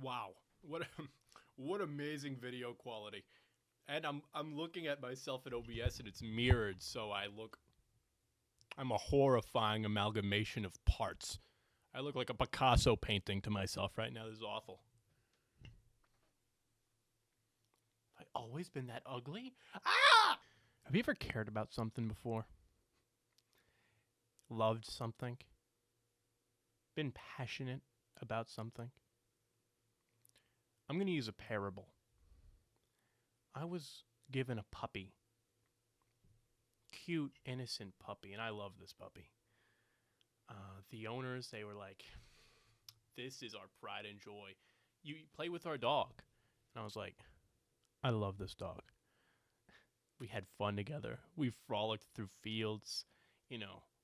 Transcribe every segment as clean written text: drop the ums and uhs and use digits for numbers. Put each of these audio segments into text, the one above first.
Wow, what amazing video quality. And I'm looking at myself in OBS and it's mirrored, so I'm a horrifying amalgamation of parts. I look like a Picasso painting to myself right now. This is awful. Have I always been that ugly? Ah! Have you ever cared about something before? Loved something? Been passionate about something? I'm going to use a parable. I was given a puppy. Cute, innocent puppy, and I love this puppy. The owners, they were like, this is our pride and joy. You play with our dog. And I was like, I love this dog. We had fun together. We frolicked through fields,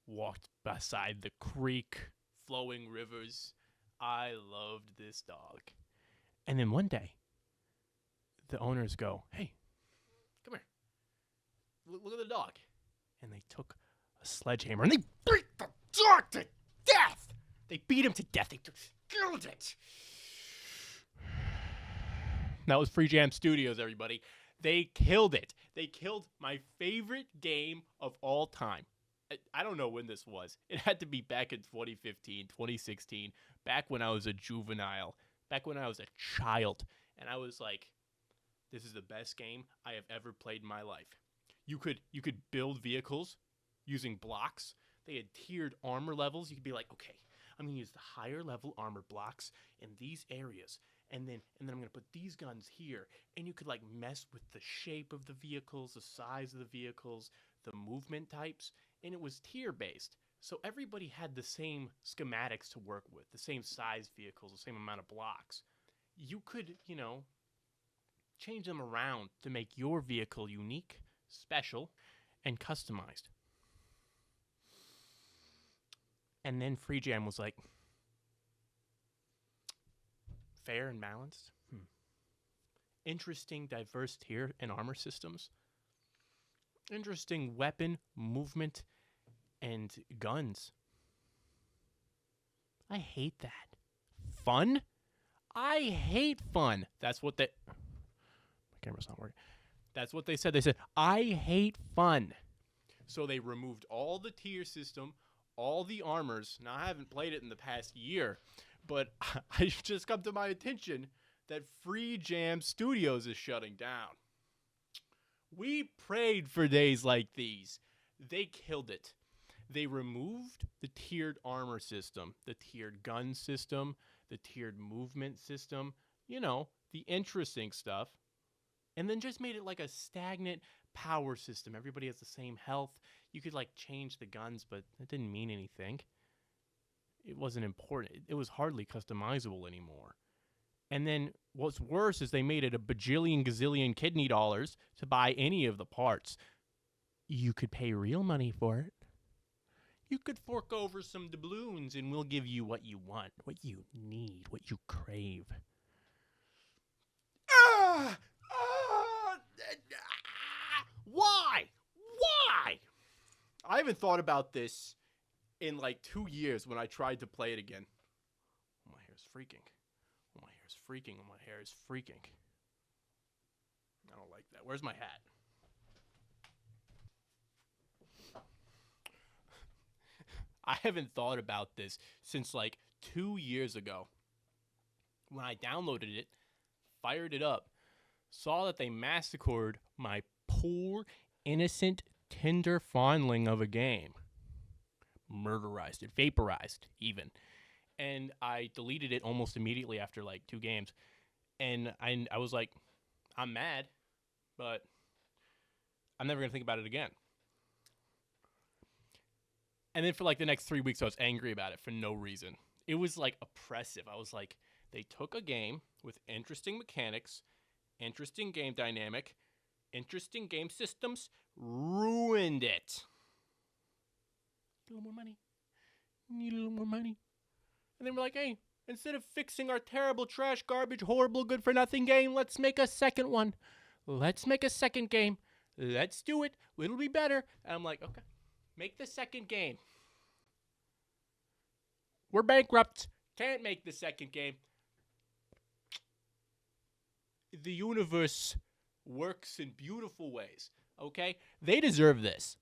walked beside the creek, flowing rivers. I loved this dog. And then one day, the owners go, hey, come here. Look at the dog. And they took a sledgehammer and they beat the dog to death. They beat him to death. They killed it. That was Freejam Studios, everybody. They killed it. They killed my favorite game of all time. I don't know when this was. It had to be back in 2015, 2016, back when I was a juvenile, back when I was a child. And I was like, this is the best game I have ever played in my life. You could build vehicles using blocks. They had tiered armor levels. You could be like, okay, I'm going to use the higher level armor blocks in these areas. And then I'm going to put these guns here. And you could like mess with the shape of the vehicles, the size of the vehicles, the movement types. And it was tier based. So everybody had the same schematics to work with, the same size vehicles, the same amount of blocks. You could, change them around to make your vehicle unique, special, and customized. And then Freejam was like, fair and balanced. Interesting, diverse tier and armor systems. Interesting weapon, movement, and guns. I hate that. Fun? I hate fun. That's what they... My camera's not working. That's what they said. They said, I hate fun. So they removed all the tier system, all the armors. Now, I haven't played it in the past year, but I just come to my attention that Freejam Studios is shutting down. We prayed for days like these. They killed it. They removed the tiered armor system, the tiered gun system, the tiered movement system, the interesting stuff, and then just made it like a stagnant power system. Everybody has the same health. You could like change the guns, but it didn't mean anything. It wasn't important. It was hardly customizable anymore. And then what's worse is they made it a bajillion gazillion kidney dollars to buy any of the parts. You could pay real money for it. You could fork over some doubloons and we'll give you what you want, what you need, what you crave. Why? Why? I haven't thought about this in like 2 years when I tried to play it again. Oh, my hair is freaking. Oh, my hair is freaking. Oh, my hair is freaking. I don't like that. Where's my hat? I haven't thought about this since like 2 years ago. When I downloaded it, fired it up, saw that they massacred my poor, innocent, tender fondling of a game. Murderized it, vaporized even. And I deleted it almost immediately after like 2 games. And I was like, I'm mad, but I'm never going to think about it again. And then for like the next 3 weeks, I was angry about it for no reason. It was like oppressive. I was like, they took a game with interesting mechanics, interesting game dynamic, interesting game systems, ruined it. A little more money. Need a little more money. And then we're like, hey, instead of fixing our terrible, trash, garbage, horrible, good-for-nothing game, let's make a second one. Let's make a second game. Let's do it. It'll be better. And I'm like, okay. Make the second game. We're bankrupt. Can't make the second game. the universe works in beautiful ways, okay? They deserve this.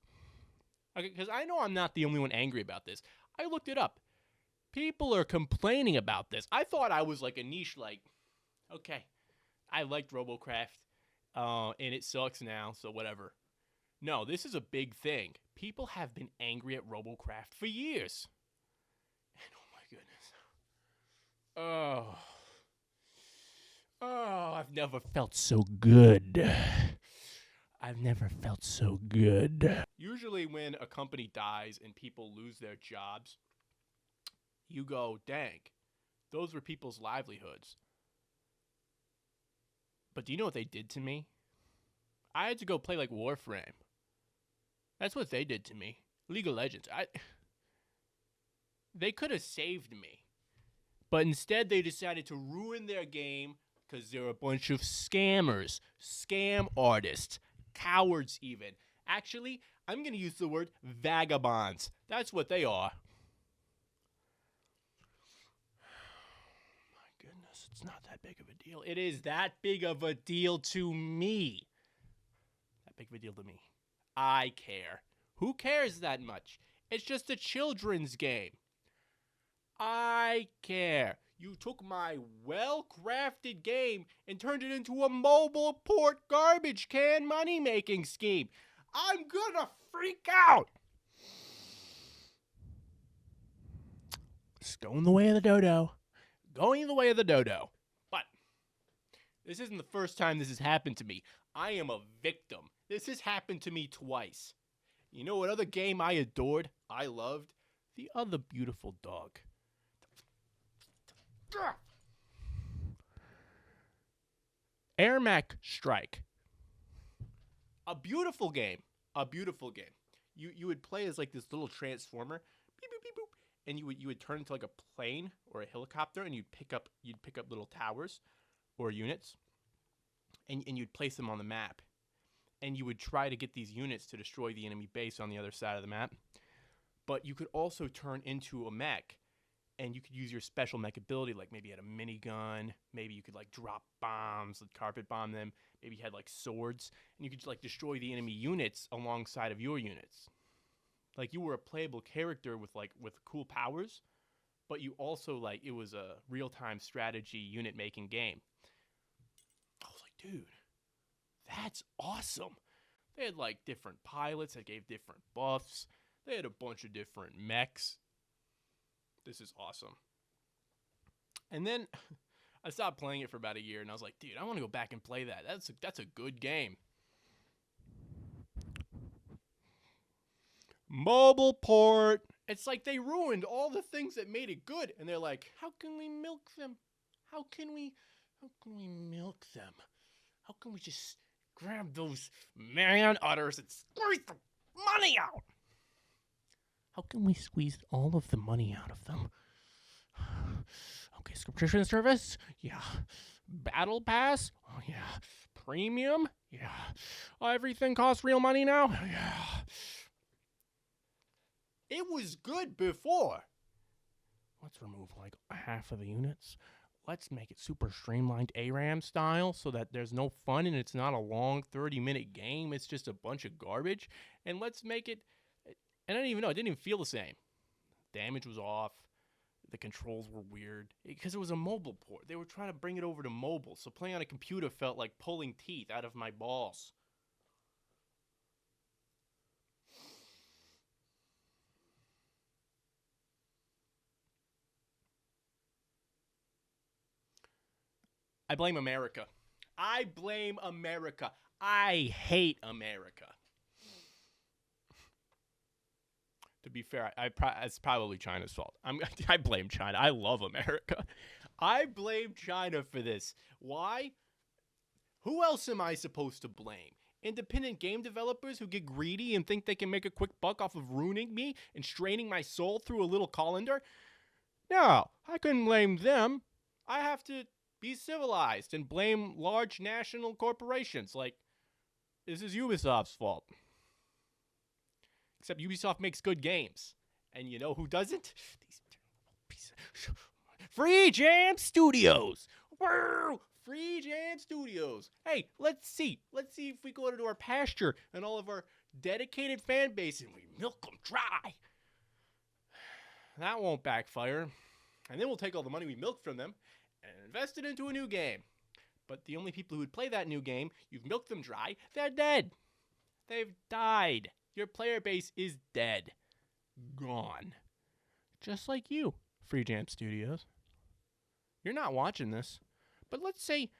Okay, because I know I'm not the only one angry about this. I looked it up. People are complaining about this. I thought I was like a niche, like, okay, I liked Robocraft, and it sucks now, so whatever. No, this is a big thing. People have been angry at Robocraft for years. And oh my goodness. Oh, I've never felt so good. I've never felt so good. Usually when a company dies and people lose their jobs, you go, dang, those were people's livelihoods. But do you know what they did to me? I had to go play like Warframe. That's what they did to me. League of Legends. They could have saved me. But instead they decided to ruin their game because they're a bunch of scammers, scam artists, cowards even. Actually, I'm going to use the word vagabonds. That's what they are. My goodness, it's not that big of a deal. It is that big of a deal to me. That big of a deal to me. I care. Who cares that much? It's just a children's game. I care. You took my well-crafted game and turned it into a mobile port garbage can money-making scheme. I'm gonna freak out. It's going the way of the dodo. Going the way of the dodo. But this isn't the first time this has happened to me. I am a victim. This has happened to me twice. You know what other game I adored? I loved? The Other Beautiful Dog. Air Mac Strike. A beautiful game. A beautiful game. You would play as like this little transformer. Beep, beep, beep, boop. And you would turn into like a plane or a helicopter, and you'd pick up little towers or units, and you'd place them on the map. And you would try to get these units to destroy the enemy base on the other side of the map. But you could also turn into a mech, and you could use your special mech ability, like maybe you had a minigun, maybe you could like drop bombs, like carpet bomb them, maybe you had like swords, and you could like destroy the enemy units alongside of your units. Like you were a playable character with cool powers, but you also like it was a real-time strategy unit making game. I was like, dude, that's awesome. They had like different pilots that gave different buffs. They had a bunch of different mechs. This is awesome. And then I stopped playing it for about a year, and I was like, dude, I want to go back and play that. That's a good game. Mobile port. It's like they ruined all the things that made it good, and they're like, how can we milk them? How can we milk them? How can we just grab those man udders and squeeze the money out? How can we squeeze all of the money out of them? Okay, subscription service? Yeah. Battle pass? Oh, yeah. Premium? Yeah. Everything costs real money now? Yeah. It was good before. Let's remove like half of the units. Let's make it super streamlined ARAM style so that there's no fun and it's not a long 30-minute game. It's just a bunch of garbage. And let's make it... And I didn't even know. It didn't even feel the same. Damage was off. The controls were weird. Because it was a mobile port. They were trying to bring it over to mobile. So playing on a computer felt like pulling teeth out of my balls. I blame America. I blame America. I hate America. To be fair, it's probably China's fault. I blame China. I love America. I blame China for this. Why? Who else am I supposed to blame? Independent game developers who get greedy and think they can make a quick buck off of ruining me and straining my soul through a little colander? No, I couldn't blame them. I have to be civilized and blame large national corporations. Like, this is Ubisoft's fault. Except Ubisoft makes good games. And you know who doesn't? These pieces of... Freejam Studios. Woo! Freejam Studios. Hey, let's see. Let's see if we go to our pasture and all of our dedicated fan base and we milk them dry. That won't backfire. And then we'll take all the money we milked from them and invest it into a new game. But the only people who would play that new game, you've milked them dry, they're dead. They've died. Your player base is dead. Gone. Just like you, Freejam Studios. You're not watching this, but let's say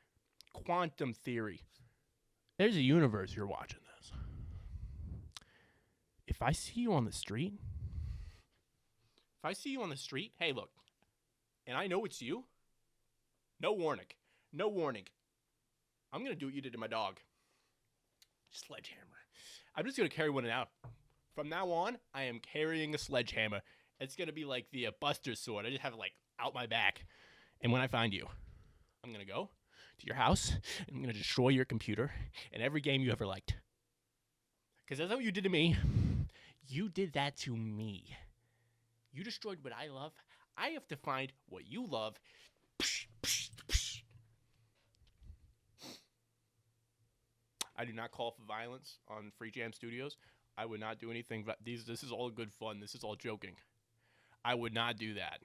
quantum theory. There's a universe you're watching this. If I see you on the street, hey, look, and I know it's you, no warning. I'm going to do what you did to my dog. Sledgehammer. I'm just going to carry one out. From now on, I am carrying a sledgehammer. It's going to be like the Buster sword. I just have it like out my back. And when I find you, I'm going to go to your house, and I'm going to destroy your computer and every game you ever liked. Because that's what you did to me. You did that to me. You destroyed what I love. I have to find what you love. I do not call for violence on Freejam Studios. I would not do anything. But this is all good fun. This is all joking. I would not do that.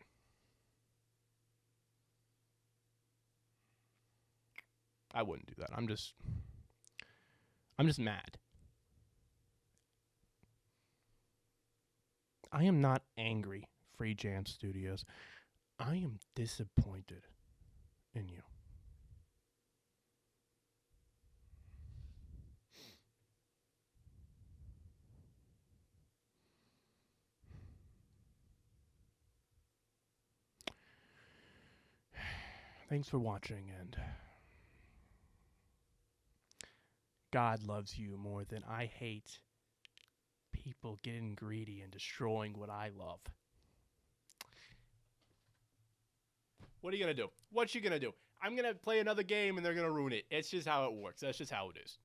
I wouldn't do that. I'm just mad. I am not angry, Freejam Studios. I am disappointed in you. Thanks for watching, and God loves you more than I hate people getting greedy and destroying what I love. What are you going to do? What you going to do? I'm going to play another game and they're going to ruin it. It's just how it works. That's just how it is.